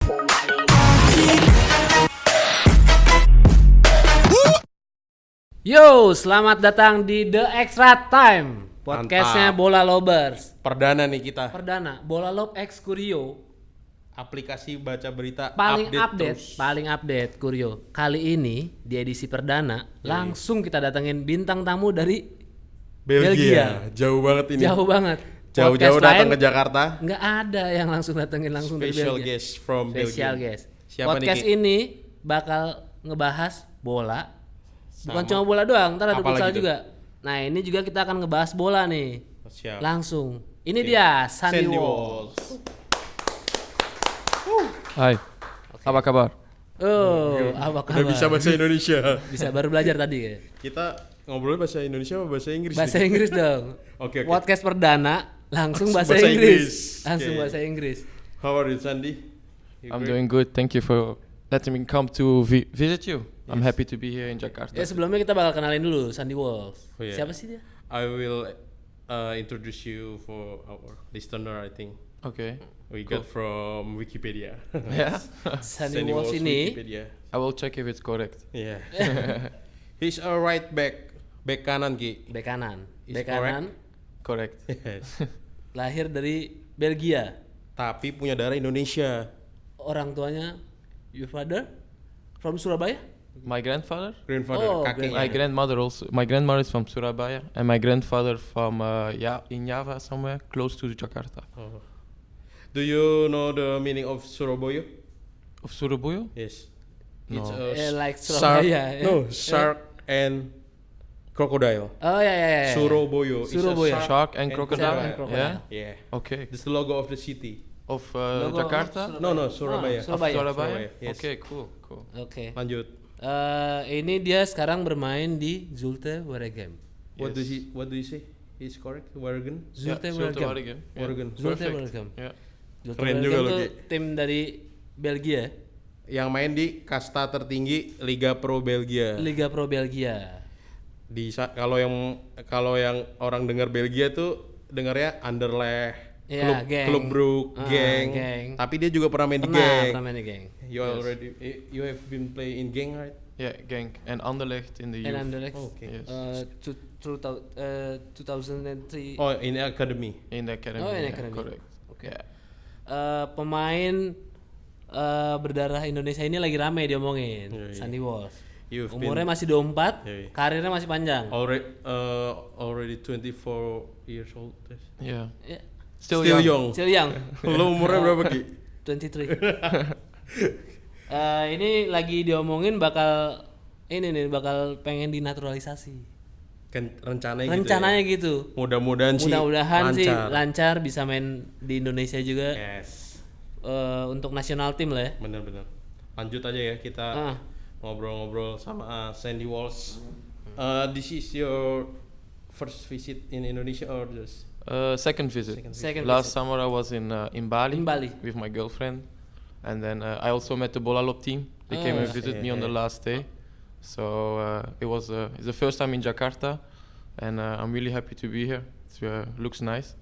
Yo, selamat datang di The Extra Time, podcastnya Bolalobers. Perdana nih kita. Perdana, Bolalob X Kurio. Aplikasi baca berita Paling terus. paling update Kurio. Kali ini di edisi perdana langsung kita datengin bintang tamu dari Belgia. Jauh banget ini. Jauh banget. Jauh-jauh Podcast datang lain ke Jakarta. Nggak ada yang langsung datengin langsung dari Special Belgia. guest from Special Belgium. guest. Siapa Podcast nih, Ki? ini bakal ngebahas bola. Bukan cuma bola doang, ntar ada futsal juga. Nah, ini juga kita akan ngebahas bola nih. Siap. Langsung. Ini dia Sandy Walsh. Hai, apa kabar? Oh, apa kabar? Udah bisa bahasa Indonesia. Bisa baru belajar tadi ya. Kita ngobrolnya bahasa Indonesia apa bahasa Inggris? Bahasa nih? Inggris dong. Oke. Podcast perdana langsung bahasa bahasa Inggris. Inggris. Langsung Oke. bahasa Inggris. How are you, Sandy? I'm doing good. Thank you for letting me come to visit you. I'm happy to be here in Jakarta. Ya sebelumnya kita bakal kenalin dulu Sandy Walsh. Oh, yeah. Siapa sih dia? I will introduce you for our listener, I think. Okay. We got from Wikipedia. Yeah. Sandy Walsh ini Wikipedia. I will check if it's correct. Yeah. He's a right back kanan, Ki. bek kanan. Is Bek kanan Correct. Yes. lahir dari Belgia. Tapi punya darah Indonesia. Orang tuanya your father from Surabaya? My grandfather? Grandfather, Oh, kakeknya. My grandmother also. My grandmother is from Surabaya, and my grandfather from in Java somewhere close to Jakarta. Oh. Do you know the meaning of Surabaya? Of Surabaya? Yes. No. It's a Like shark. Surabaya. No, shark and crocodile. Oh ya. Surabaya. is a Surabaya. Shark and crocodile? and crocodile. Yeah. Yeah. Okay. This is the logo of the city. Of Logo Jakarta? of No, Surabaya. Ah, Surabaya. Surabaya? Yes. Okay, cool. Oke. Lanjut. Ini dia sekarang bermain di Zulte Waregem. What do you say? Is correct? Waregem? Zulte Zulte Waregem. Waregem. Yeah. Waregem. Zulte Perfect. Waregem. Yeah. Zulte Keren Waregem juga lo, tuh Ki. tim dari Belgia, Yang main di kasta tertinggi Liga Pro Belgia. Liga Pro Belgia. Kalau yang orang dengar Belgia tuh dengarnya Anderlecht, Iya, geng. klub Brugge, geng. Tapi dia juga pernah main di geng. Pernah main di geng. You have been play in geng, right? Yeah, Genk and Anderlecht in the And youth. Anderlecht. Oh, okay. Yes. 2003. Oh, in academy. In the academy. Oh, in yeah, academy. correct. Oke. Yeah. Pemain berdarah Indonesia ini lagi rame diomongin. Iya. Sandy Walsh. You've Umurnya been masih 24, Iya. karirnya masih panjang. already 24 years old. Yeah. Ya, Still Still young. young. still young. Lo umurnya berapa, Ki? 23. Ini lagi diomongin bakal pengen dinaturalisasi. Kan rencananya, Rencananya gitu. gitu. Ya? Mudah-mudahan sih Sih lancar. lancar bisa main di Indonesia juga. Yes. Untuk nasional tim lah ya. Bener-bener. Lanjut aja ya kita ngobrol-ngobrol sama Sandy Walsh. This is your first visit in Indonesia or just? Second visit. Second Last visit. summer I was in Bali. In Bali. With my girlfriend, and then I also met the Bolalob team. They came and visited me on the last day. So it's the first time in Jakarta, and I'm really happy to be here. It looks nice,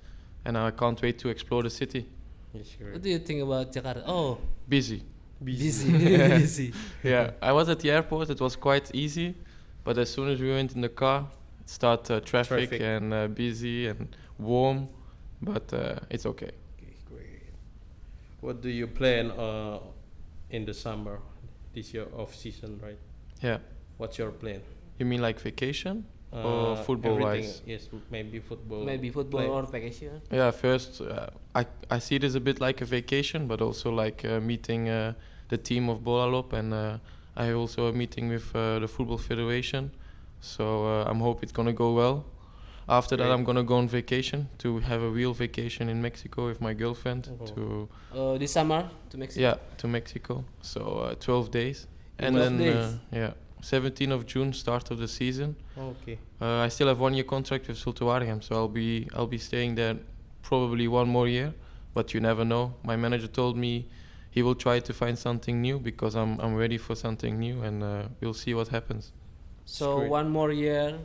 and I can't wait to explore the city. Yes, What do you think about Jakarta? Oh, Busy. busy. Yeah, I was at the airport. It was quite easy, but as soon as we went in the car, it started traffic and busy and warm, but it's okay. Okay, great. What do you plan in the summer? This year off season, right? Yeah. What's your plan? You mean like vacation or football wise? Yes, maybe football. Maybe football play. or vacation. Yeah, first I see this a bit like a vacation, but also like meeting the team of Bolalob, and I have also a meeting with the football federation. So I'm hope it's gonna go well. After that, Great. I'm gonna go on vacation to have a real vacation in Mexico with my girlfriend. This summer to Mexico. Yeah, to Mexico. So 12 days, and 12 then days. 17th of June, start of the season. Okay. I still have 1 year contract with Zulte Waregem, so I'll be staying there probably 1 more year, but you never know. My manager told me he will try to find something new because I'm ready for something new, and we'll see what happens. So Great. 1 more year.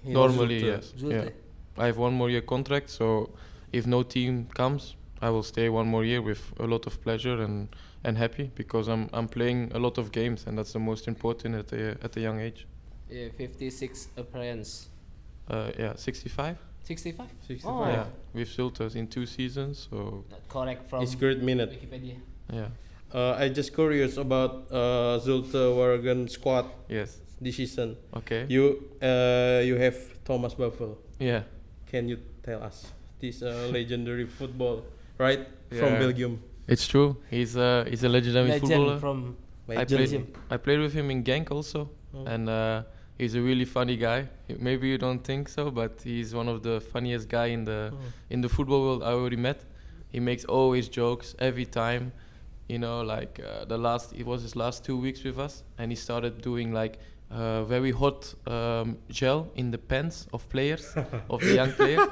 Normally, Zulte. yes. Zulte. Yeah. I have 1 more year contract, so if no team comes, I will stay 1 more year with a lot of pleasure, and happy because I'm playing a lot of games, and that's the most important at a young age. Yeah, 56 appearance. 65. 65? 65. Oh. Yeah, with Zultas in 2 seasons. So Correct from It's great minute. Wikipedia. yeah. I just curious about Zulte Waregem squad Yes. this season. Okay. You have Thomas Buffel. Yeah. Can you tell us this legendary football, right? From Yeah. Belgium. It's true. He's a legendary footballer. Legend from I played with him in Genk also, and he's a really funny guy. Maybe you don't think so, but he's one of the funniest guy in the football world I already met. He makes always jokes every time. You know, like it was his last 2 weeks with us, and he started doing like very hot gel in the pants of players, of the young players.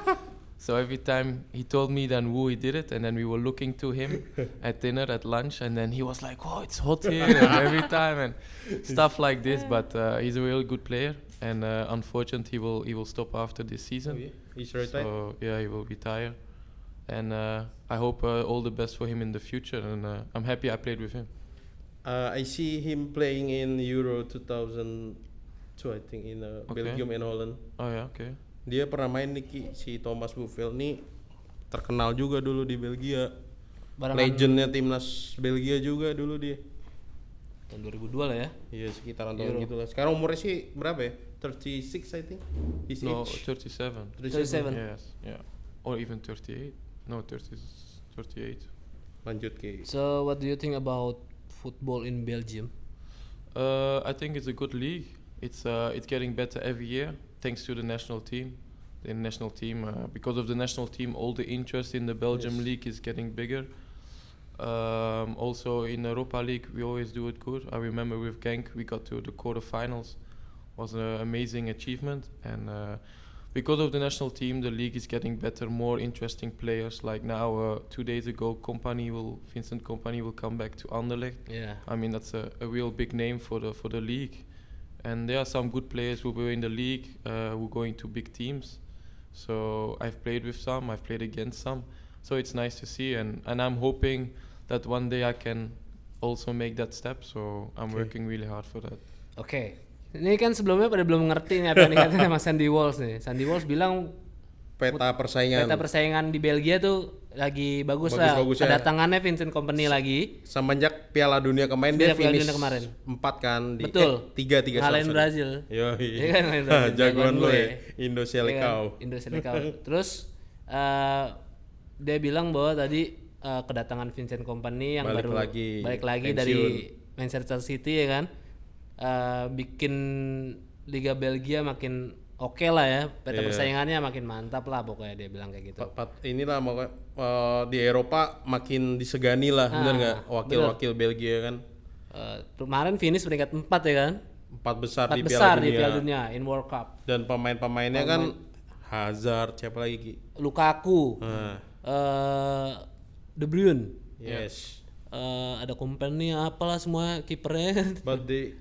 So every time he told me then who he did it, and then we were looking to him at dinner, at lunch, and then he was like, "Oh, it's hot here," and every time and stuff like this. But he's a really good player, and unfortunately he will stop after this season. Oh, yeah. He's retired. So yeah, he will retire, and I hope all the best for him in the future. And I'm happy I played with him. I see him playing in Euro 2002, I think, in Belgium and Holland. Oh yeah, okay. Dia pernah main nih Ki, si Thomas Buffel nih terkenal juga dulu di Belgia. Legendnya timnas Belgia juga dulu dia. Tahun 2002 lah ya. Iya sekitaran tahun gitulah. Sekarang umurnya sih berapa ya? 36 I think. His No, age. 37. 37. Yes, yeah, or even 38. No, 38. Lanjut Ki. So what do you think about football in Belgium? I think it's a good league. It's getting better every year thanks to the national team. Because of the national team, all the interest in the Belgium league is getting bigger. Also in Europa League, we always do it good. I remember with Genk, we got to the quarterfinals. Was an amazing achievement, and because of the national team, the league is getting better, more interesting players. Like now, 2 days ago, Vincent Kompany will come back to Anderlecht. Yeah. I mean that's a real big name for the league, and there are some good players who were in the league who are going to big teams. So I've played with some, I've played against some. So it's nice to see, and I'm hoping that one day I can also make that step. So I'm working really hard for that. Oke. Ini kan sebelumnya pada belum ngerti nih apa yang dikatakan sama Sandy Walsh nih. Sandy Walsh bilang Peta persaingan di Belgia tuh lagi bagus lah. Kedatangannya Vincent Kompany lagi. Semenjak Piala Dunia kemarin dia finish kemarin. 4 kan. Betul. 3 ngalahin Brazil. Yoi. Iya kan, jagoan lo ya. Indo Selecao. Indo Selecao. Terus dia bilang bahwa tadi kedatangan Vincent Kompany yang balik lagi pensiun. dari Manchester City ya kan. Bikin Liga Belgia makin oke lah ya, peta persaingannya makin mantap lah pokoknya dia bilang kayak gitu. Inilah di Eropa makin disegani lah, bener nggak? Wakil Belgia kan. Kemarin finish peringkat 4 ya kan? 4 besar di Piala Dunia in World Cup. Dan pemainnya kan Hazard, siapa lagi Ki? Lukaku, De Bruyne. Yes. Ada Kompany apalah semua kipernya. But the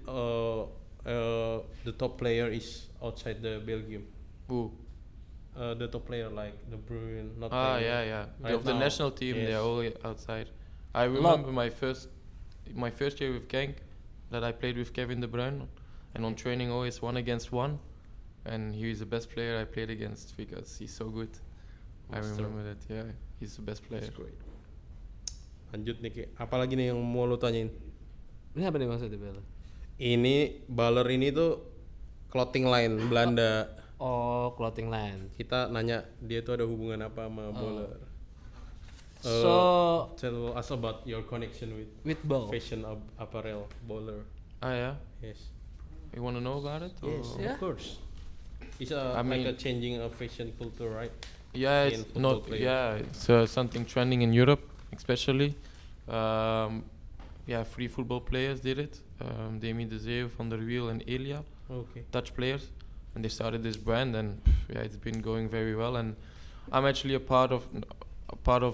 top player is outside the Belgium. Who? The top player like De Bruyne, not yeah. Right Of the now. national team, Yes. they are all outside. I remember my first year with Genk that I played with Kevin De Bruyne, and on training always 1 against 1, and he is the best player I played against because he's so good. I remember that. Yeah, he's the best player. That's great. Lanjut nih Ki, apalagi nih yang mau lo tanyain? Ini apa nih maksudnya Bel? Ini baller ini tuh clothing line Belanda. Oh, clothing line. Kita nanya dia tuh ada hubungan apa sama baller. So Tell us about your connection with ball. fashion apparel baller. Yeah. Yes. You want to know about it? Yes, or- Yeah. of course. It's like a changing of fashion culture, right? Yeah, in it's football not. players. Yeah, it's something trending in Europe, especially. Three football players did it. Demi De Zeeuw, Van der Wiel, and Elia, Okay. Dutch players, and they started this brand, and it's been going very well. And I'm actually a part of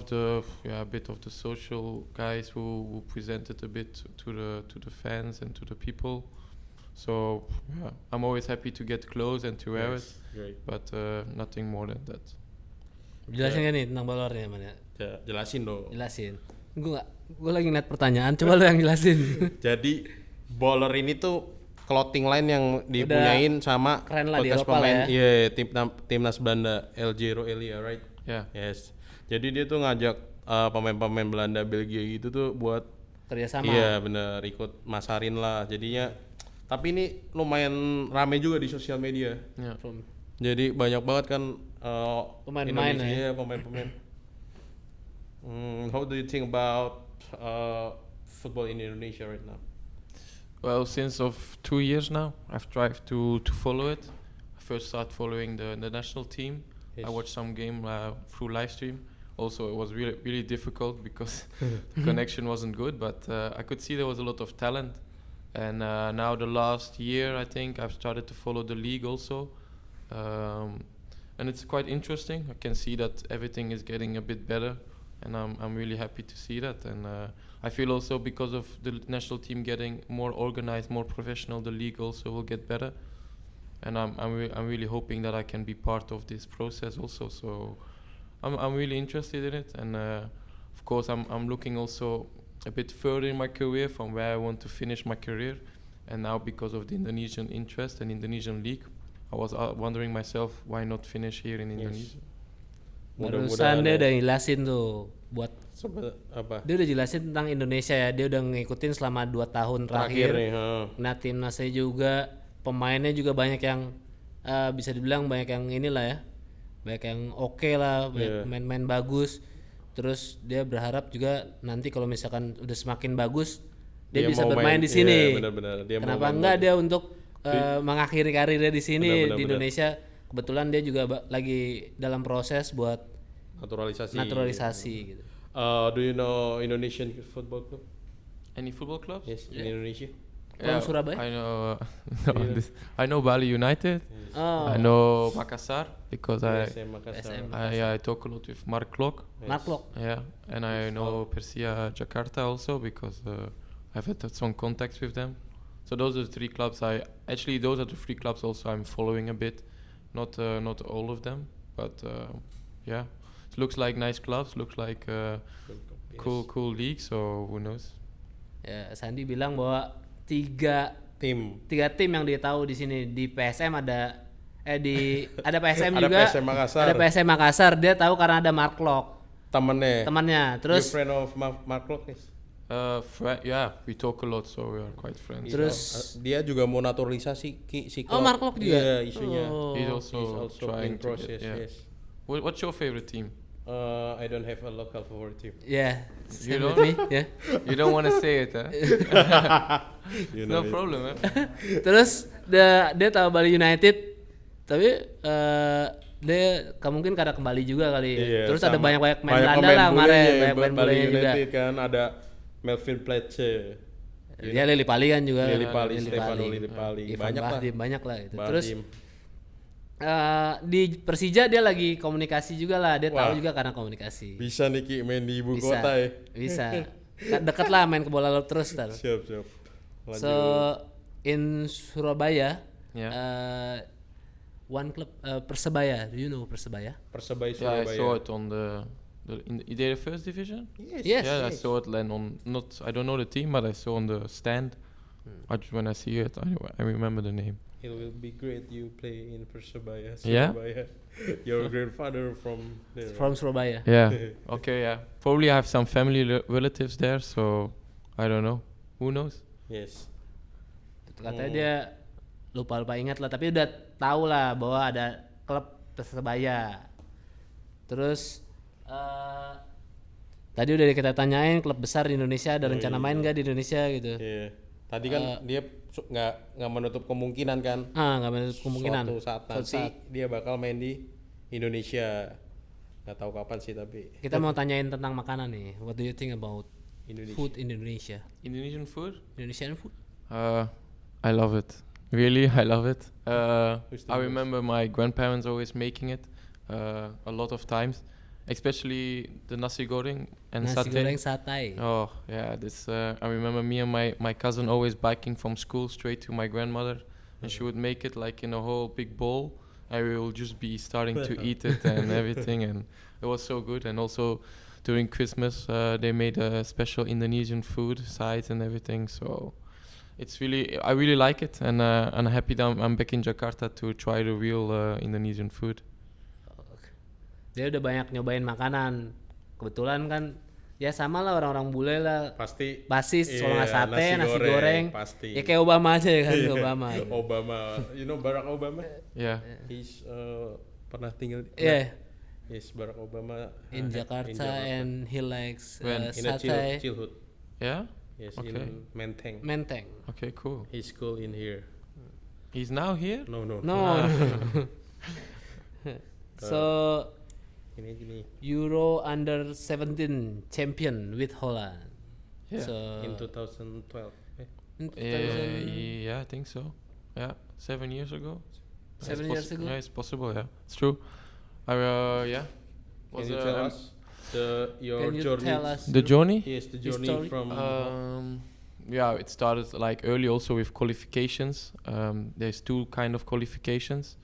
the a bit of the social guys who presented a bit to the fans and to the people. So I'm always happy to get clothes and to wear it, Great. but nothing more than that. Jelasin kan nih tentang balornya mana? Jelasin dong. Jelasin. Gue Gue lagi ngeliat pertanyaan, coba lu yang jelasin. Jadi bowler ini tuh clothing line yang dipunyain sama keren lah di bekas Eropa lah pemain ya. timnas Belanda Eljero Elia, right? Yeah. Yes. Jadi dia tuh ngajak pemain-pemain Belanda Belgia gitu tuh buat Kerjasama. iya bener ikut masarin lah jadinya. Tapi ini lumayan rame juga di sosial media. Yeah. Jadi banyak banget kan Pemain-pemain Indonesia, pemain-pemain. How do you think about football in Indonesia right now? Well, since of 2 years now, I've tried to follow it. I first started following the national team. Yes. I watched some game through live stream. Also, it was really difficult because the connection wasn't good, but I could see there was a lot of talent. And now the last year, I think I've started to follow the league also. And it's quite interesting. I can see that everything is getting a bit better, and I'm really happy to see that. And I feel also because of the national team getting more organized, more professional, the league also will get better. And I'm really hoping that I can be part of this process also. So I'm really interested in it, and of course I'm looking also a bit further in my career from where I want to finish my career. And now because of the Indonesian interest and Indonesian league, I was wondering myself why not finish here in Indonesia. Barusan dia udah jelasin tuh buat Apa? dia udah jelasin tentang Indonesia ya. Dia udah ngikutin selama 2 tahun terakhir. nih, Nah, timnasnya juga, pemainnya juga banyak yang bisa dibilang banyak yang inilah ya. Banyak yang oke lah, banyak main-main bagus. Terus dia berharap juga nanti kalau misalkan udah semakin bagus dia bisa bermain di sini. Benar-benar. Kenapa enggak dia untuk mengakhiri karirnya di sini di Indonesia? Kebetulan dia juga lagi dalam proses buat naturalisasi gitu. Do you know Indonesian football club? Any football clubs? Yes, in Indonesia. From Surabaya? I know. I know Bali United. Oh. I know Makassar because Makassar. I talk a lot with Mark Klok. Mark Klok. Yeah, and I know Persia Jakarta also because I've had some contacts with them. So those are the 3 clubs. Those are the 3 clubs also I'm following a bit. Not all of them, but yeah, it looks like nice clubs. Looks like cool league. So who knows? Ya, Sandi bilang bahwa 3 tim yang dia tahu di sini. Di PSM ada PSM Ada juga. PSM Makassar. Ada PSM Makassar. Dia tahu karena ada Mark Klok. Temannya. Terus you friend of Mark Klok is? Yeah, we talk a lot, so we are quite friends. Terus dia juga mau naturalisasi si Klok. Oh, Mark Klok juga. Iya, isunya. Oh. He's also trying in process. to get, yeah. Yes. What's your favorite team? I don't have a local favorite team. Yeah, You same don't? with me, yeah. You don't want to say it, huh? You No know it. problem, huh? Terus dia tahu Bali United, tapi dia mungkin karena kembali juga kali. Iya, Terus ada sama. banyak main Belanda lah kemarin, banyak main Bali Belanda juga. United kan ada Melvin Pletche. Dia Lili Pali kan juga. Lili Pali, Stefano Lili Pali. Ivan Bahdim, banyak lah itu. Bahdim. Terus di Persija dia lagi komunikasi juga lah. Dia tahu juga karena komunikasi. Bisa nih Ki main di ibu Bisa, kota ya. bisa. Deket lah main ke Bolalob terus ntar. Siap. Lanjut. So in Surabaya, Yeah. one club Persebaya. Do you know Persebaya? Persebaya Yeah, I Surabaya. saw it on is they the first division? Yes. Yeah, I saw it land on I don't know the team, but I saw on the stand. When I see it, I remember the name. It will be great you play in Persebaya. Yeah? Surabaya. Your grandfather from there. From Surabaya. Yeah. Okay. Yeah. Probably I have some family relatives there, so I don't know. Who knows? Yes. Katanya dia lupa ingat lah, tapi udah tahu lah bahwa ada klub Persebaya. Terus tadi udah kita tanyain klub besar di Indonesia ada rencana main nggak di Indonesia gitu. Iya. Tadi kan dia nggak menutup kemungkinan kan. Nggak menutup kemungkinan. Suatu saat nanti dia bakal main di Indonesia. Nggak tahu kapan sih tapi. Kita mau tanyain tentang makanan nih. What do you think about Indonesia. food in Indonesia? Indonesian food? Indonesian food? I love it. Really, I love it. Who's the I most? remember my grandparents always making it a lot of times, especially the nasi goreng and Nasi satay. goreng satay. Oh yeah, this I remember me and my cousin always biking from school straight to my grandmother, and she would make it like in a whole big bowl, and we will just be starting to eat it and everything, and it was so good. And also during Christmas they made a special Indonesian food site and everything. So it's I really like it, and I'm happy that I'm back in Jakarta to try the real Indonesian food. Dia udah banyak nyobain makanan. Kebetulan kan ya sama lah orang-orang bule lah. Pasti basis kalau nggak sate, nasi goreng. Pasti. Ya kayak Obama aja ya kan, Obama. Obama, you know Barack Obama? Yeah. He's pernah tinggal Yeah. Yes, Barack Obama In Jakarta, and he likes in a sate. childhood. Yeah? Yes, Okay. in Menteng. Menteng. Okay, cool. He's school in here. He's now here? No. No. So Gini. Euro under 17 champion with Holland. Yeah. So In 2012. in 2000 Yeah, I think so. Yeah, 7 years ago. 7 years ago. Yeah, it's possible. Yeah, it's true. Yeah. Can you tell us your Can you journey? tell us The journey? Yes, the journey story? from. Yeah, it started like early also with qualifications. There's two kind of qualifications.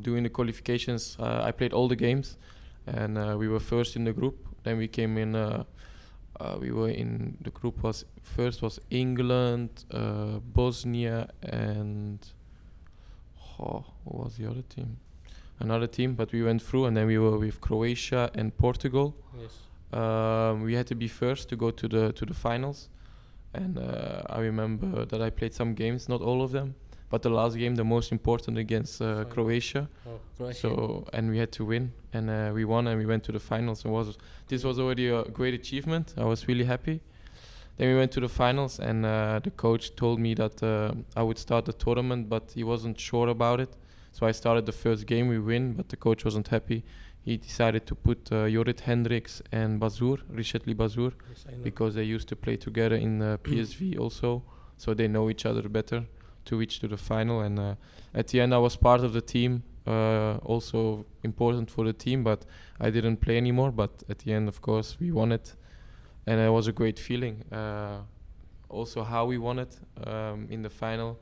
During the qualifications, I played all the games, and we were first in the group. Then we came in. We were in the group was England, Bosnia, and what was the other team? Another team, but we went through, and then we were with Croatia and Portugal. Yes. We had to be first to go to the finals, and I remember that I played some games, not all of them, but the last game, the most important, against Croatia. Oh. Croatia. So, and we had to win, and we won, and we went to the finals. This was already a great achievement. I was really happy. Then we went to the finals, and the coach told me that I would start the tournament, but he wasn't sure about it. So I started the first game, we win, but the coach wasn't happy. He decided to put Jorrit Hendricks and Richetli Bazur, Yes, I know. because they used to play together in PSV also, so they know each other better to reach to the final. And at the end, I was part of the team, also important for the team, but I didn't play anymore. But at the end, of course, we won it, and it was a great feeling. Also, how we won it in the final.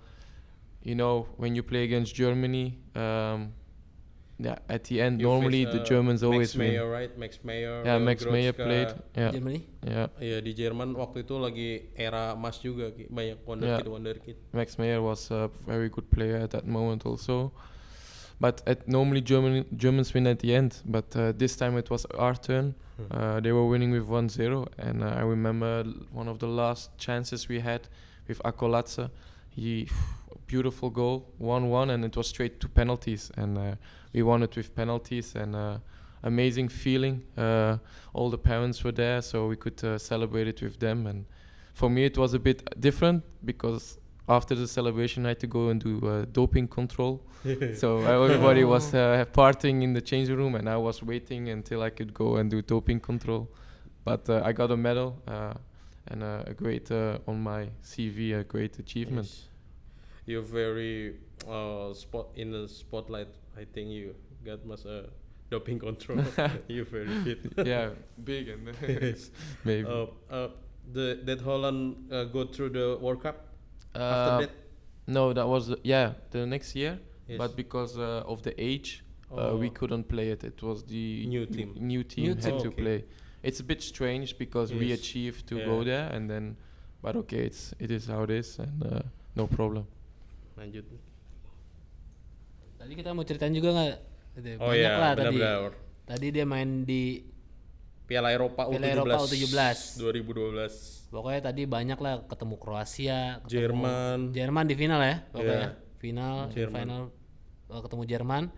You know, when you play against Germany, at the end, You normally face, the Germans always Max Meyer, win. right? Max Meyer. Yeah, Max Meyer Grotzka. played. Yeah, Germany. yeah. Iya, di Jerman waktu itu lagi era emas juga, Ki. Banyak wonderkid. Max Meyer was a very good player at that moment also. But normally Germans win at the end. But this time it was our turn. They were winning with 1-0. And I remember one of the last chances we had with Akolatse. Beautiful goal, 1-1, and it was straight to penalties. And we won it with penalties, and amazing feeling. All the parents were there, so we could celebrate it with them. And for me it was a bit different, because after the celebration I had to go and do doping control. So everybody was partying in the changing room, and I was waiting until I could go and do doping control. But I got a medal, and a great on my CV, a great achievement. Yes. You're very in the spotlight. I think you got much doping control. You're very fit. Yeah, big and Yes. maybe. That Holland go through the World Cup after that. No, that was the next year. Yes. But because of the age, we couldn't play it. It was the New team. New team had team. to Okay. play. It's a bit strange because we Yes. achieved to Yeah. go there, and then, but okay, it is how it is, and no problem. Lanjut. Tadi kita mau ceritain juga nggak? Oh Banyak iya, lah tadi. benar-benar. Tadi dia main di Piala Eropa U17 2012. Pokoknya tadi banyak lah, ketemu Kroasia, Jerman di final ya, pokoknya. Yeah. Final ketemu Jerman.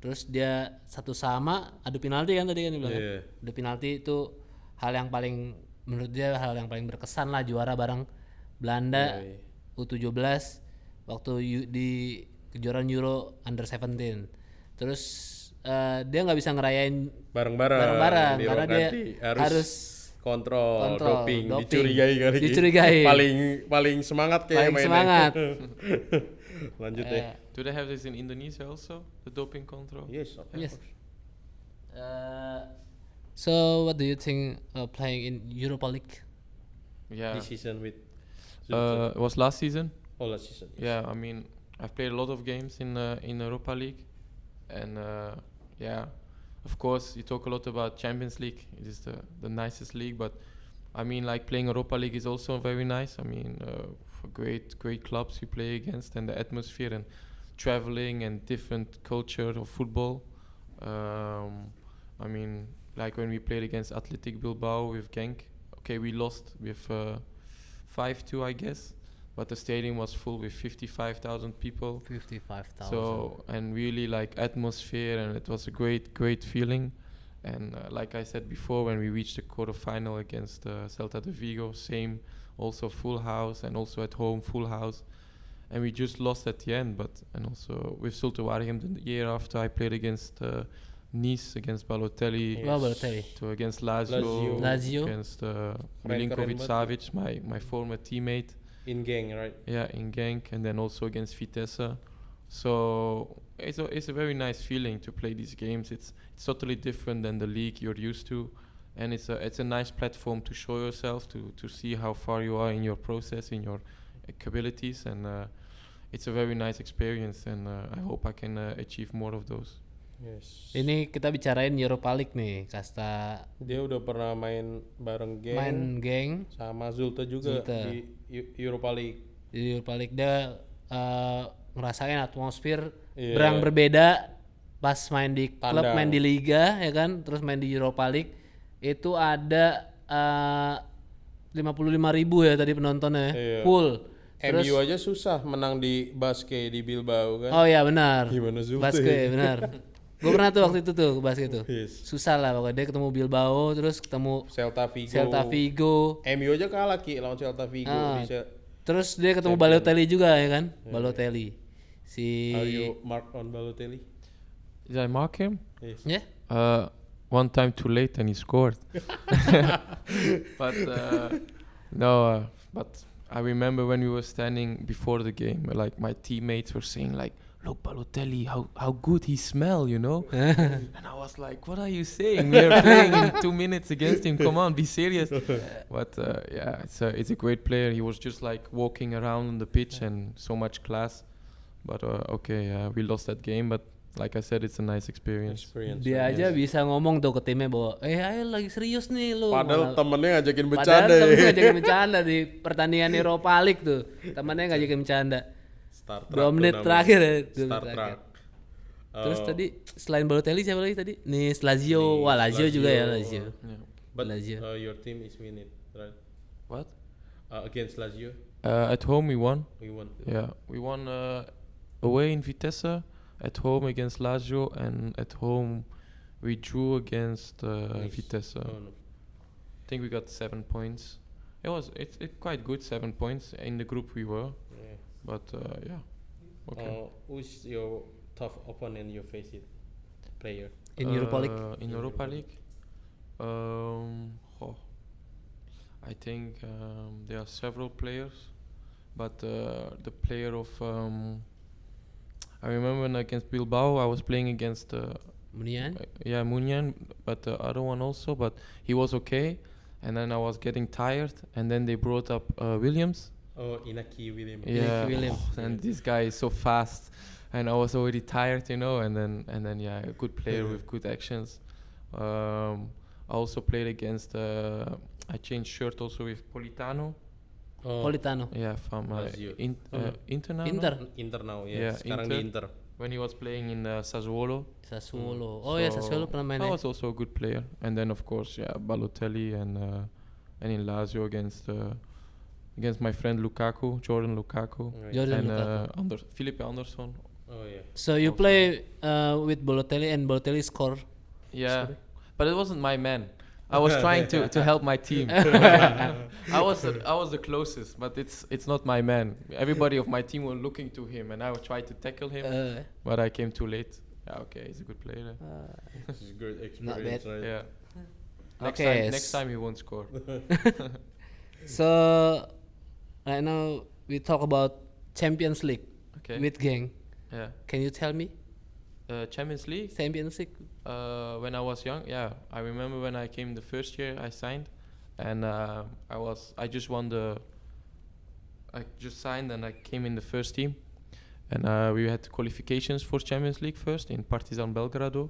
Terus dia 1-1 adu penalti kan tadi kan dibilang. Yeah. Adu penalti itu menurut dia hal yang paling berkesan lah, juara bareng Belanda U17 waktu di kejuaraan Euro under 17. Terus dia nggak bisa ngerayain bareng-bareng karena dia harus kontrol doping. Dicurigai. paling semangat kayak paling mainnya. semangat. Lanjut deh. Do they have this in Indonesia also, the doping control? Yes, of Yes. course. So what do you think playing in Europa League? Yeah. This season with It was last season. last season. Yes. Yeah, I mean, I've played a lot of games in Europa League, and of course, you talk a lot about Champions League. It is the nicest league, but I mean, like playing Europa League is also very nice. I mean, for great clubs you play against, and the atmosphere and traveling and different culture of football. I mean, like when we played against Athletic Bilbao with Genk. Okay, we lost with 5-2, I guess, but the stadium was full with 55,000 people. 55,000. So, and really like atmosphere, and it was a great feeling. And like I said before, when we reached the quarterfinal against Celta de Vigo, same, also full house, and also at home full house. And we just lost at the end, and also with Zulte Waregem the year after, I played against Nice, against Balotelli, to against Lazio. Against Milinkovic Savic, my former teammate. In Genk, right? Yeah, in Genk, and then also against Vitesse. So it's a very nice feeling to play these games. It's totally different than the league you're used to, and it's a nice platform to show yourself, to see how far you are in your process, in your capabilities, and it's a very nice experience, and I hope I can achieve more of those. Yes. Ini kita bicarain Europa League nih, Kasta. Dia udah pernah main bareng Genk. Main Genk sama Zulte juga di Europa League. Di Europa League dia ngerasain atmosfer berang berbeda pas main di klub, main di liga ya kan, terus main di Europa League itu ada 55.000 ya tadi penontonnya, full. Terus, MU aja susah menang di Basque di Bilbao kan. Oh iya benar. Gimana Zulte? Basque benar. Gue pernah tuh waktu itu tuh ke basket tuh. Yes. Susah lah pokoknya, dia ketemu Bilbao, terus ketemu Celta Vigo. MU aja kalah lawan Celta Vigo. Terus dia ketemu Balotelli juga ya kan? Balotelli. Are you mark on Balotelli? Did I mark him? Yes. Yeah. One time too late and he scored. But no, but I remember when we were standing before the game, like my teammates were saying like, look, Balotelli, how good he smell, you know? And I was like, what are you saying? We are playing in 2 minutes against him. Come on, be serious. But yeah, it's a great player. He was just like walking around on the pitch and so much class. But we lost that game. But like I said, it's a nice experience. Dia aja bisa ngomong tuh ke timnya bahwa, ayo lagi serius nih lu. Padahal temennya ngajakin bercanda. Padahal temennya ngajakin bercanda di pertandingan Europa League tuh. Temennya ngajakin bercanda. 2 menit terakhir ya. Terus tadi selain Balotelli siapa lagi tadi? Lazio. Wah, Lazio juga ya, Lazio. Yeah. But Lazio. Your team is winning, right? What? Against Lazio? At home we won. We won. Yeah, we won away in Vitesse, at home against Lazio, and at home we drew against Vitesse. Oh, no. I think we got 7 points. It's quite good, 7 points in the group we were. Yeah. But yeah, okay. Who's your tough opponent you face it player? In Europa League? In Europa League? I think there are several players, but the player of I remember when against Bilbao I was playing against Munian? Munian, but the other one also, but he was okay, and then I was getting tired, and then they brought up Williams. Oh, Inaki Williams. Yeah, Williams. And this guy is so fast, and I was already tired, you know. And then yeah, a good player with good actions. I also played against. I changed shirt also with Politano. Politano. Yeah, from Inter now. Inter now, yeah. Sekarang di Inter. When he was playing in Sassuolo. Oh yeah, Sassuolo pernah main. I was also a good player, and then of course Balotelli and in Lazio against my friend Jordan Lukaku, and Felipe Anderson. Oh yeah. So you play with Balotelli, and Balotelli score. Yeah, but it wasn't my man. I was trying to help my team. I was the closest, but it's not my man. Everybody of my team were looking to him, and I would try to tackle him, but I came too late. Yeah, okay, he's a good player. This is good experience, right? Yeah. Next time he won't score. So right now we talk about Champions League with Genk. Yeah. Can you tell me? Champions League? Champions League. When I was young, yeah. I remember when I came the first year I signed, and I just signed and I came in the first team, and we had qualifications for Champions League first in Partizan Belgrado,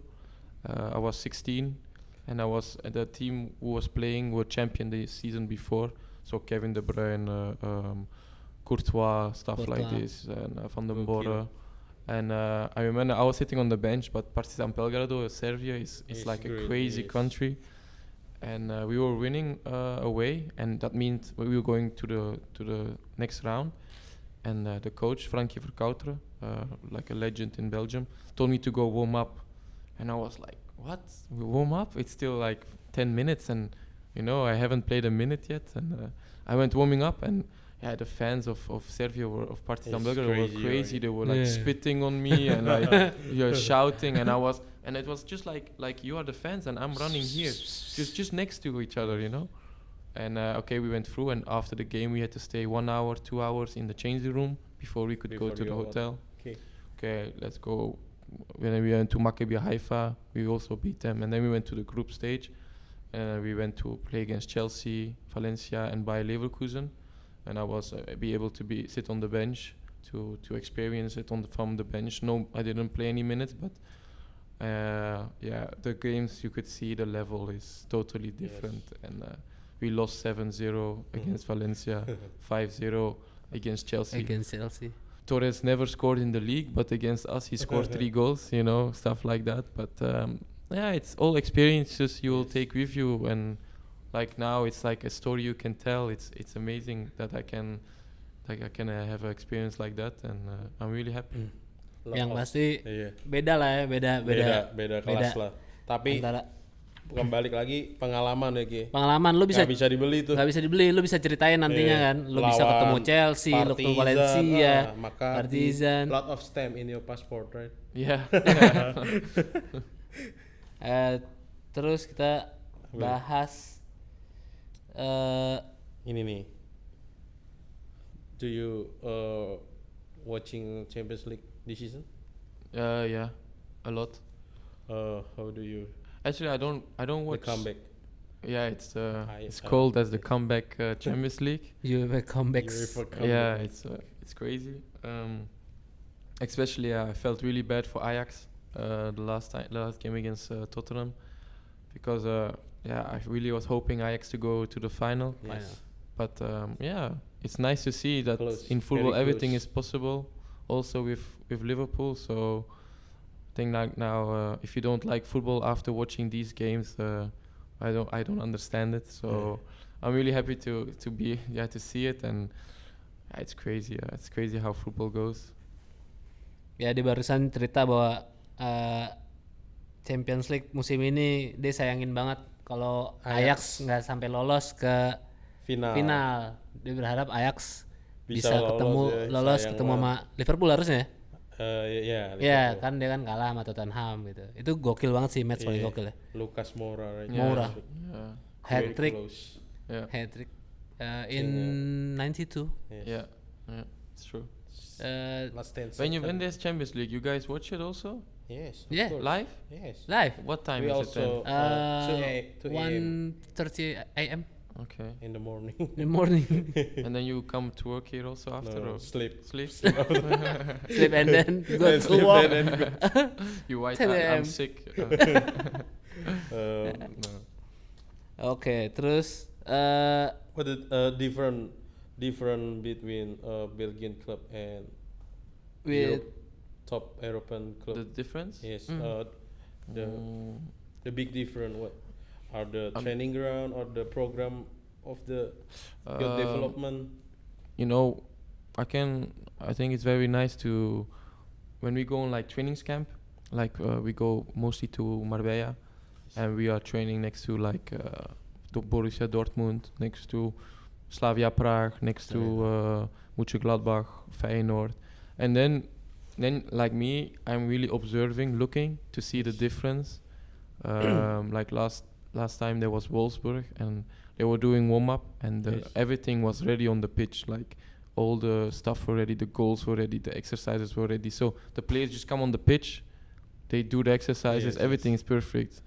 I was 16, and I was the team who was playing were champion the season before. So Kevin De Bruyne, Courtois, stuff like this, and Van den Borre. And I remember I was sitting on the bench, but Partizan Belgrado, Serbia, is like a crazy country. And we were winning away, and that means we were going to the next round. And the coach, Frankie Verkouter, like a legend in Belgium, told me to go warm up. And I was like, what? We warm up? It's still like 10 minutes, and I haven't played a minute yet. And I went warming up, and the fans of Serbia of Partizan Belgrado were crazy. Right? They were like spitting on me and like shouting, and it was just like you are the fans and I'm running here, just next to each other, And we went through, and after the game we had to stay 1 hour, 2 hours in the changing room before we could go to the hotel. Okay, let's go. When we went to Maccabi Haifa, we also beat them, and then we went to the group stage. We went to play against Chelsea, Valencia, and Bayer Leverkusen. And I was be able to sit on the bench to experience it from the bench. No, I didn't play any minutes, but the games, you could see the level is totally different. Yes. And we lost 7-0 against Valencia, 5-0 against Chelsea. Torres never scored in the league, but against us he scored 3 goals, stuff like that. But it's all experiences you will take with you, and like now it's like a story you can tell. It's amazing that I can have an experience like that, and I'm really happy. Yang pasti beda lah ya, beda kelas lah. Tapi kembali lagi pengalaman ya Ki. Pengalaman lu bisa dibeli tuh. Gak bisa dibeli, lu bisa ceritain nantinya kan. Lu bisa ketemu Chelsea, lu ketemu Valencia, Partizan. Lot of stamp in your passport, right? Yeah. Terus kita bahas ini nih. Do you watching Champions League this season? Yeah, a lot. How do you? Actually, I don't watch. The comeback. Yeah, it's called as the comeback Champions League. UEFA comebacks. Yeah, it's crazy. Especially, I felt really bad for Ajax the last game against Tottenham, because I really was hoping Ajax to go to the final. Yes. But it's nice to see that in football everything is possible, also with Liverpool. So I think like now, if you don't like football after watching these games, I don't understand it. So I'm really happy to see it, and it's crazy. It's crazy how football goes. Ya, di barusan cerita bahwa Champions League musim ini dia sayangin banget kalau Ajax nggak sampai lolos ke final. Dia berharap Ajax bisa lolos ketemu sama Liverpool harusnya. Ya kan dia kan kalah sama Tottenham gitu. Itu gokil banget sih, match paling gokil ya. Lucas Moura, right? Moura. Hat-trick. Hat-trick in 92. Yeah, it's true. When there's Champions League, you guys watch it also? Yes. Yeah. Live? Yes. Live. What time is it then? 1:30 a.m. Okay. In the morning. And then you come to work here also after? No, or sleep. Sleep and then go to work. You white, I'm sick. No. Okay, terus what is different between Belgian club and with top European club? The difference? Yes. The big difference. What are the training ground or the program of the skill development? I think it's very nice to, when we go on like trainings camp, like we go mostly to Marbella, and we are training next to like to Borussia Dortmund, next to Slavia Prague, next to Mönchengladbach, Feyenoord, and then like me, I'm really looking to see the difference. Like last time there was Wolfsburg, and they were doing warm up, and everything was ready on the pitch, like all the stuff were ready, the goals were ready, the exercises were ready. So the players just come on the pitch, they do the exercises, everything is perfect.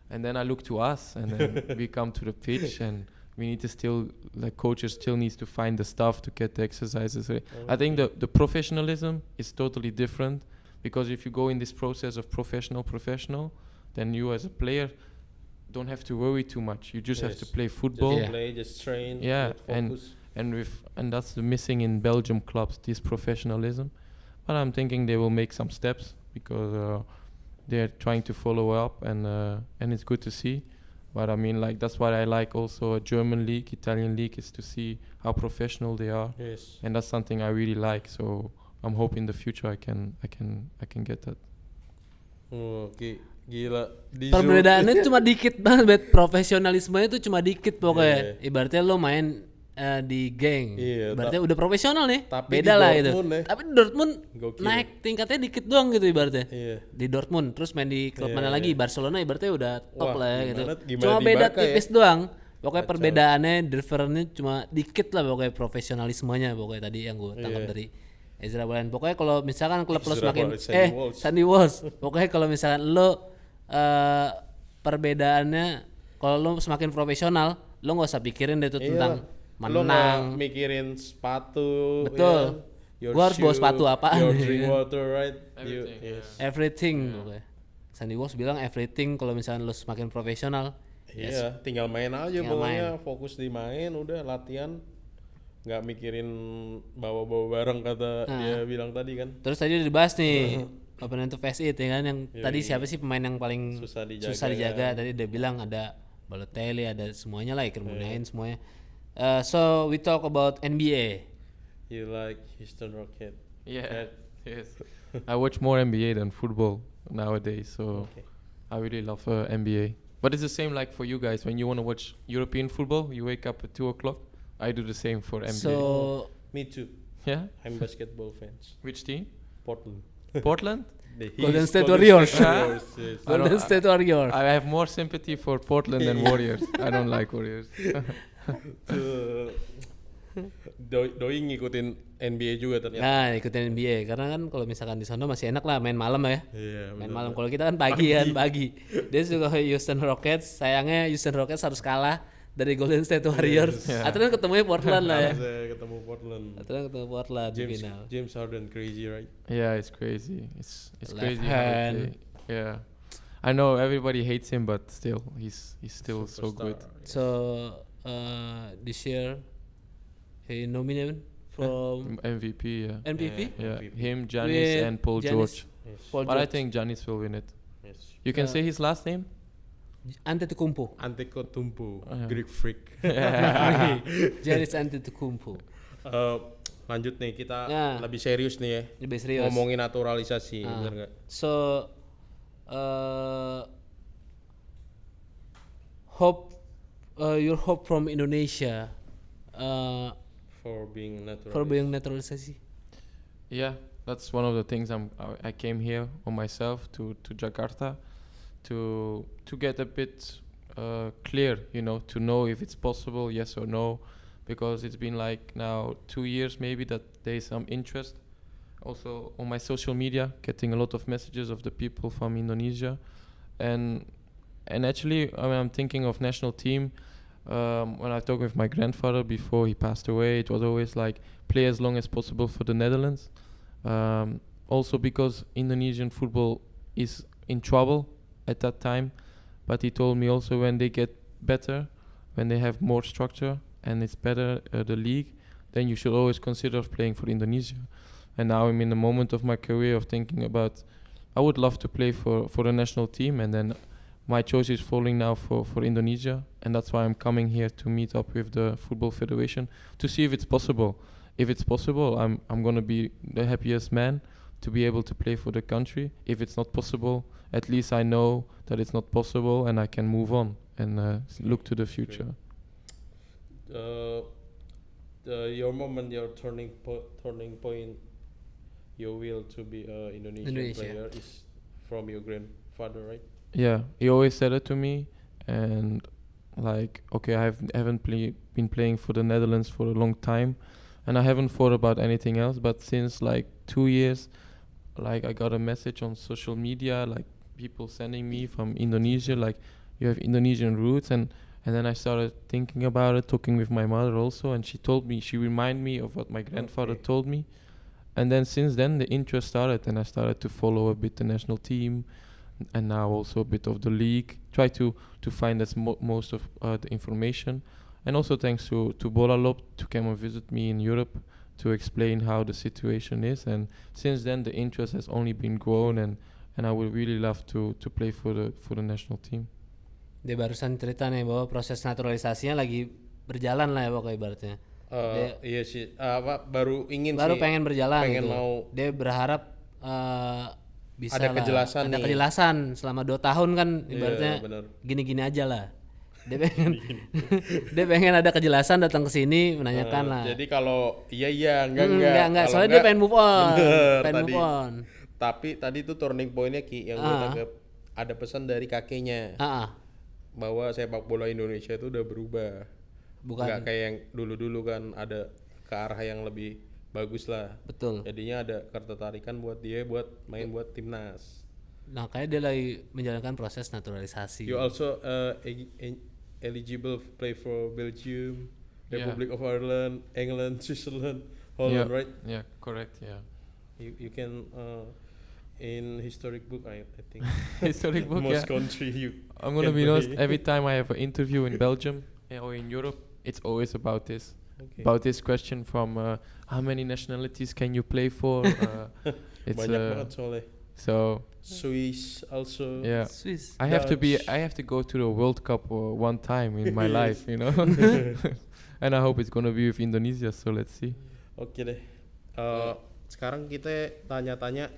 And then I look to us, and then we come to the pitch, and we need to still, like coaches still needs to find the stuff to get the exercises ready. I think the professionalism is totally different, because if you go in this process of professional, then you as a player don't have to worry too much. You just have to play football. Just play, just train. Yeah, focus. and that's the missing in Belgium clubs, this professionalism. But I'm thinking they will make some steps because they're trying to follow up, and it's good to see. But I mean, like, that's what I like also a German league, Italian league, is to see how professional they are. Yes. And that's something I really like. So I'm hoping in the future I can get that. Oke, gila. Perbedaannya cuma dikit banget, Bet. Profesionalismenya tuh cuma dikit pokoknya. Ibaratnya lo main di geng, ibaratnya udah profesional nih. Beda lah gitu. Tapi di Dortmund naik tingkatnya dikit doang gitu ibaratnya. Di Dortmund, terus main di klub mana lagi? Barcelona ibaratnya udah top lah ya gitu. Cuma beda tipis doang. Pokoknya perbedaannya, differentnya cuma dikit lah pokoknya profesionalismenya pokoknya tadi yang gue tangkap dari Ezra Bolan. Pokoknya kalau misalkan klub lo semakin Sandy Walsh. Pokoknya kalau misalkan lo perbedaannya, kalau lo semakin profesional, lo nggak usah pikirin deh tuh tentang menang. Lo nggak mikirin sepatu. Betul. Gua harus bawa sepatu apaan? Your drink water, right? Everything. Okay. Sandy Walsh bilang everything kalau misalkan lo semakin profesional. Iya, tinggal main aja pokoknya, fokus di main, udah latihan. Nggak mikirin bawa-bawa barang kata dia bilang tadi kan. Terus tadi udah dibahas nih opponent to face it ya kan, yang tadi siapa sih pemain yang paling susah dijaga. Tadi dia bilang ada Balotelli, ada semuanya lah, Kermunain semuanya. So we talk about NBA. You like Houston Rockets? Yeah. Yes. I watch more NBA than football nowadays, so I really love NBA. But it's the same like for you guys. When you want to watch European football, you wake up at 2:00. I do the same for NBA. So me too. Yeah. I'm basketball fans. Which team? Portland. Portland? Golden State Warriors. Yes. Golden State Warriors. I have more sympathy for Portland than Warriors. I don't like Warriors. Doi ngikutin NBA juga ternyata. Nah, ikutin NBA karena kan kalau misalkan di sana masih enak lah main malam ya. Iya, main malam. Kalau kita kan pagi. Dia suka Houston Rockets. Sayangnya Houston Rockets harus kalah dari Golden State Warriors. Akhirnya ketemunya Portland lah ya. Ketemu Portland. Akhirnya ketemu Portland di final. James Harden crazy, right? Yeah, it's crazy. It's crazy. Hand. Yeah. I know everybody hates him, but still, he's still so good. So this year he nominated from MVP. Yeah. MVP. Yeah. Him, Giannis, and Paul George. Yes. But I think Giannis will win it. Yes. You can say his last name. Antetokounmpo. Greek freak. Giannis Antetokounmpo. Lanjut nih, kita lebih serius nih ya. Lebih serius. Ngomongin naturalisasi, bener nggak? So your hope from Indonesia for being naturalisasi. Yeah, that's one of the things I came here on myself to Jakarta to get a bit clear, to know if it's possible, yes or no, because it's been like now 2 years maybe that there is some interest. Also on my social media, getting a lot of messages of the people from Indonesia, and actually I'm thinking of national team. When I talked with my grandfather before he passed away, it was always like play as long as possible for the Netherlands. Also because Indonesian football is in trouble at that time, but he told me also when they get better, when they have more structure and it's better the league, then you should always consider playing for Indonesia. And now I'm in a moment of my career of thinking about I would love to play for the national team, and then my choice is falling now for Indonesia, and that's why I'm coming here to meet up with the Football Federation to see if it's possible. If it's possible, I'm gonna be the happiest man to be able to play for the country. If it's not possible, at least I know that it's not possible and I can move on and look to the future. Your moment, your turning point, your will to be an Indonesian player is from your grandfather, right? Yeah, he always said it to me, and like, okay, I haven't been playing for the Netherlands for a long time, and I haven't thought about anything else. But since like 2 years, like I got a message on social media, like people sending me from Indonesia, like you have Indonesian roots, and then I started thinking about it, talking with my mother also, and she reminded me of what my grandfather told me. And then since then the interest started, and I started to follow a bit the national team, and now also a bit of the league. Try to find most of the information, and also thanks to Bolalob to come and visit me in Europe to explain how the situation is. And since then the interest has only been grown, and I would really love to play for the national team. Dia barusan cerita nih bahwa proses naturalisasinya lagi berjalan lah ya pokoknya ibaratnya. Iya sih, baru pengen berjalan pengen gitu. mau. Dia berharap bisa ada kejelasan ada kejelasan selama 2 tahun kan ibaratnya gini-gini aja lah. Dia pengen dia pengen ada kejelasan, datang ke sini menanyakan lah. Jadi kalau iya enggak soalnya dia pengen move on. Tapi tadi itu turning point-nya Ki yang gue tangkap, ada pesan dari kakeknya bahwa sepak bola Indonesia itu udah berubah. Bukan nggak kayak yang dulu kan, ada ke arah yang lebih bagus lah. Betul. Jadinya ada ketertarikan buat dia buat main buat timnas. Nah kayak dia lagi menjalankan proses naturalisasi. You also eligible play for Belgium, Republic of Ireland, England, Switzerland, Holland, right? Yeah, correct. Yeah. You can in historic book I think. Historic book. Most country I'm gonna be honest. Every time I have an interview in Belgium or in Europe, it's always about this. Okay. About this question from how many nationalities can you play for? It's banyak banget soalnya. So Swiss also. Yeah. Swiss. I have to go to the World Cup one time in my life, you know. And I hope it's gonna be with Indonesia. So let's see. Oke deh. Sekarang kita tanya-tanya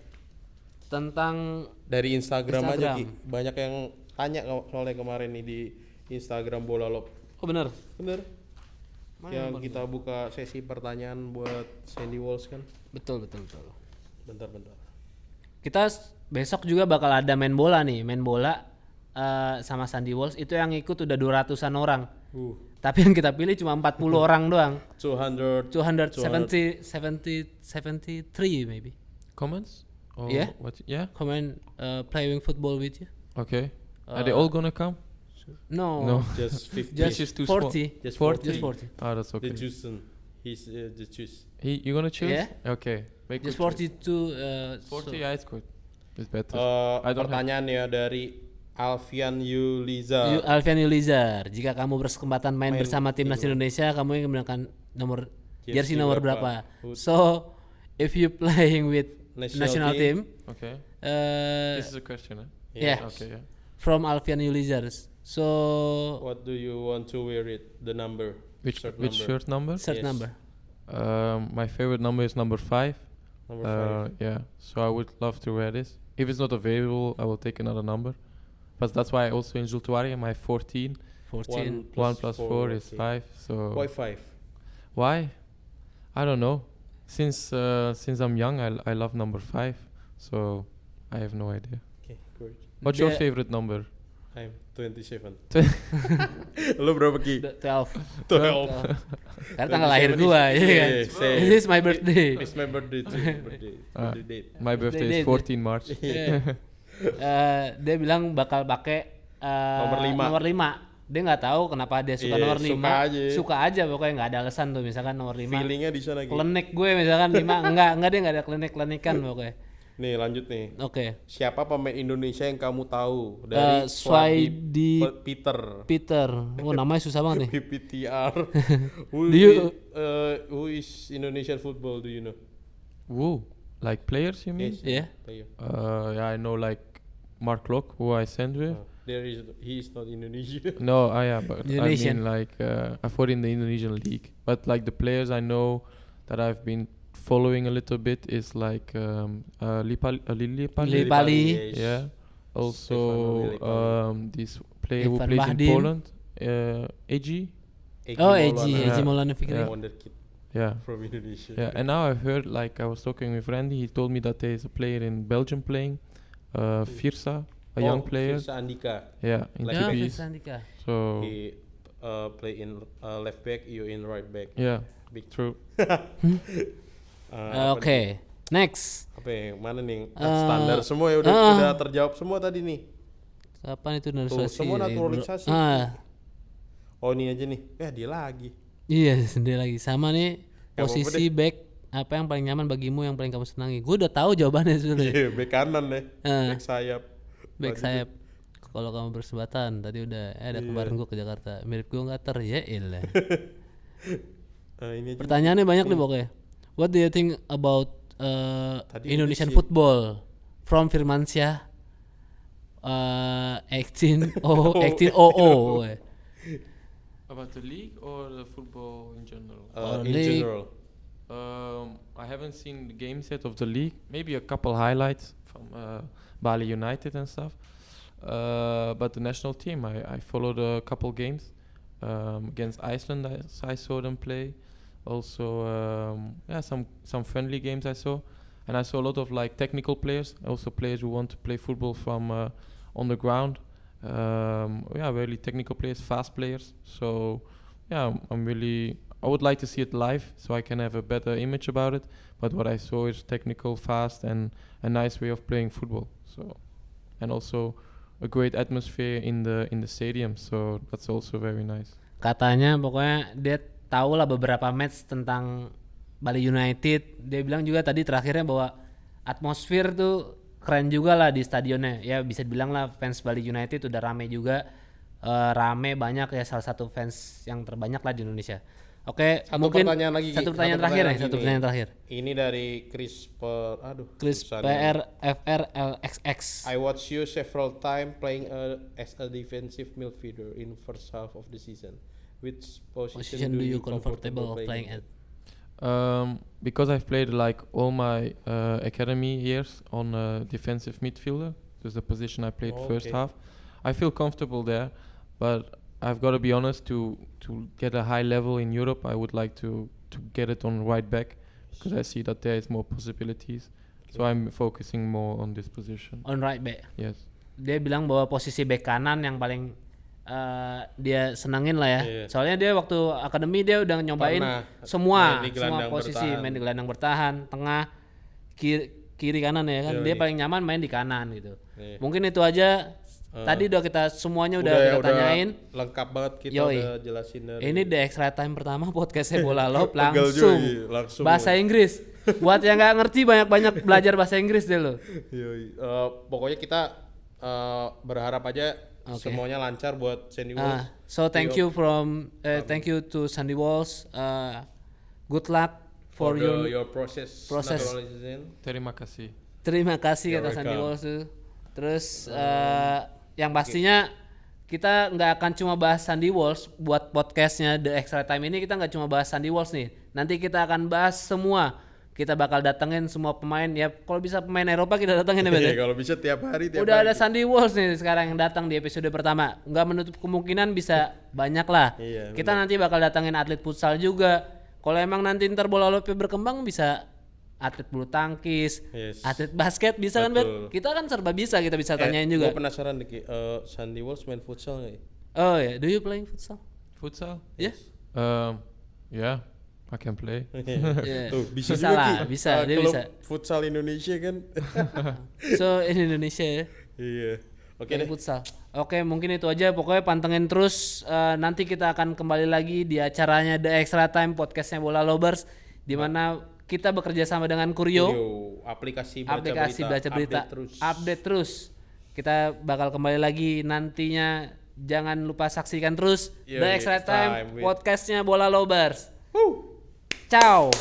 tentang dari Instagram aja Ki. Banyak yang tanya soalnya kemarin nih di Instagram Bolalob. Oh bener. Yang kita buka sesi pertanyaan buat Sandy Walsh kan. Betul. Bentar. Kita besok juga bakal ada main bola sama Sandy Walsh. Itu yang ikut udah 200-an orang. Tapi yang kita pilih cuma 40 orang doang. 273 maybe. Comments? Or Yeah. What? Yeah. Comment playing football with you. Okay. Are they all gonna come? No. Just 50. Just too 40. Just 40. 40. Oh, that's okay. The Jason. He's the choose. You gonna choose? Yeah. Okay. Make Just good choice. 42. 40, yeah, it's good. It's better. Pertanyaan ya dari Alfian Yulizar. Alfian Yulizar, jika kamu berkesempatan main bersama timnas Indonesia, kamu ingin menggunakan nomor jersey nomor berapa? So, if you playing with national team, okay. This is a question, Yeah. Okay. Yeah. From Alfian Yulizar. So, what do you want to wear it? The number. Which shirt number? Shirt Yes. number. My favorite number is number 5. Number 5. Yeah. So I would love to wear this. If it's not available, I will take another number. But that's why also in Zultuari am I 14. 14. 1 plus 4 is 5. So Why 5? Why? I don't know. Since I'm young, I love number 5. So I have no idea. Okay, great. What's your favorite number? I'm 27. Lu berapa Ki? 12. 12. Karena tanggal lahir gua, ya kan? This is my birthday. It's my birthday too. Birthday date. My birthday is 14 March. Dia bilang bakal pakai nomor 5. Dia nggak tahu kenapa dia suka nomor 5. Suka aja pokoknya, nggak ada alasan tuh. Misalkan nomor 5. Feelingnya di sana gitu. Klenik gue misalkan 5. enggak dia nggak ada klenikan pokoknya. Nih lanjut nih. Oke. Siapa pemain Indonesia yang kamu tahu dari Swadi Peter. Oh namanya susah banget nih. PPTR. Who is Indonesian football? Do you know? Whoa, like players you mean? Yeah. Yeah, I know like Mark Locke, who I sent with. He is not Indonesian. No, yeah, but Indonesian. I mean like I fought in the Indonesian league. But like the players I know that I've been following a little bit is like Lipali. Yeah. Also this player who Evan plays Bahdim. in Poland, AG. Eji Maulana Fikri. Wonder kid. Yeah. From Indonesia. Yeah, and now I've heard, like I was talking with Randy, he told me that there is a player in Belgium playing, Firsa, a young player. Firsa Andika. Yeah, in Left back. TPs. So He play in left back, you in right back. yeah, Big. true. Oke. Next. Apa ya? Mana nih? Standar semua ya udah terjawab semua tadi nih. Kapan itu naturalisasi? Semua naturalisasi. Oh ini aja nih. Dia lagi. Iya sendiri lagi. Sama nih Gak posisi back apa yang paling nyaman bagimu, yang paling kamu senangi? Gue udah tahu jawabannya sebenarnya. Iya, back kanan deh. Back sayap. Back sayap. Kalau kamu bersebatan tadi udah ada kemarin gue ke Jakarta. Mirip gue nggak ya ilah. Pertanyaannya banyak nih pokoknya. What do you think about Indonesian football from Firmansyah 18 About the league or the football in general? In general. I haven't seen the games yet of the league. Maybe a couple highlights from Bali United and stuff. But the national team, I followed a couple games against Iceland. I saw them play. Also, some friendly games I saw, and I saw a lot of like technical players. Also, players who want to play football from on the ground. Really technical players, fast players. So, I would like to see it live so I can have a better image about it. But what I saw is technical, fast, and a nice way of playing football. So, and also a great atmosphere in the stadium. So that's also very nice. Katanya pokoknya dia tahu lah beberapa match tentang Bali United. Dia bilang juga tadi terakhirnya bahwa atmosfer tuh keren juga lah di stadionnya. Ya bisa dibilang lah fans Bali United udah rame juga. Rame banyak ya, salah satu fans yang terbanyak lah di Indonesia. Oke, mungkin satu pertanyaan terakhir. Ini dari Chris PRFRLXX. I watched you several times playing as a defensive midfielder in first half of the season. Which position do you comfortable playing at? Because I've played like all my academy years on defensive midfielder. That's the position I played first half. I feel comfortable there, but I've got to be honest, to get a high level in Europe, I would like to get it on right back because I see that there is more possibilities. So I'm focusing more on this position. On right back? Yes. Dia bilang bahwa posisi back kanan yang paling dia senangin lah ya. Yeah. Soalnya dia waktu akademi dia udah nyobain semua posisi, main di gelandang bertahan, tengah, kiri kanan ya kan. Dia paling nyaman main di kanan gitu. Yeah. Mungkin itu aja. Tadi udah kita semuanya udah kita tanyain. Lengkap banget kita udah jelasin dari. Ini the extra time pertama podcastnya Bolalob langsung bahasa Inggris. Buat yang nggak ngerti banyak belajar bahasa Inggris deh lo. Pokoknya kita berharap aja semuanya lancar buat Sandy Walsh. So thank you to Sandy Walsh. Good luck for your process. Terima kasih kata Sandy Walsh tuh. Terus yang pastinya kita nggak akan cuma bahas Sandy Walsh buat podcastnya The Extra Time ini. Kita nggak cuma bahas Sandy Walsh nih. Nanti kita akan bahas semua. Kita bakal datengin semua pemain. Ya kalau bisa pemain Eropa kita datengin ya. Kalau bisa tiap hari. Udah ada Sandy Walsh nih sekarang yang datang di episode pertama. Nggak menutup kemungkinan bisa banyak lah. Kita nanti bakal datengin atlet futsal juga. Kalau emang nanti ntar bola lopnya berkembang bisa atlet bulu tangkis, atlet basket bisa. Betul. Kan Bet? Kita kan serba bisa, kita bisa tanyain juga. Gue penasaran nih, Sandy Walsh main futsal nggak ya? Oh ya, do you playing futsal? Futsal? Yes. Yeah, I can play. Bisa juga bisa, dia bisa. Futsal Indonesia kan. So in Indonesia ya. Iya. Oke deh. Futsal. Oke, mungkin itu aja. Pokoknya pantengin terus. Nanti kita akan kembali lagi di acaranya The Extra Time podcastnya Bolalobers, di mana kita bekerja sama dengan Kurio, aplikasi baca berita, update terus. Kita bakal kembali lagi nantinya. Jangan lupa saksikan terus The Extra Time podcastnya Bolalobers. Ciao.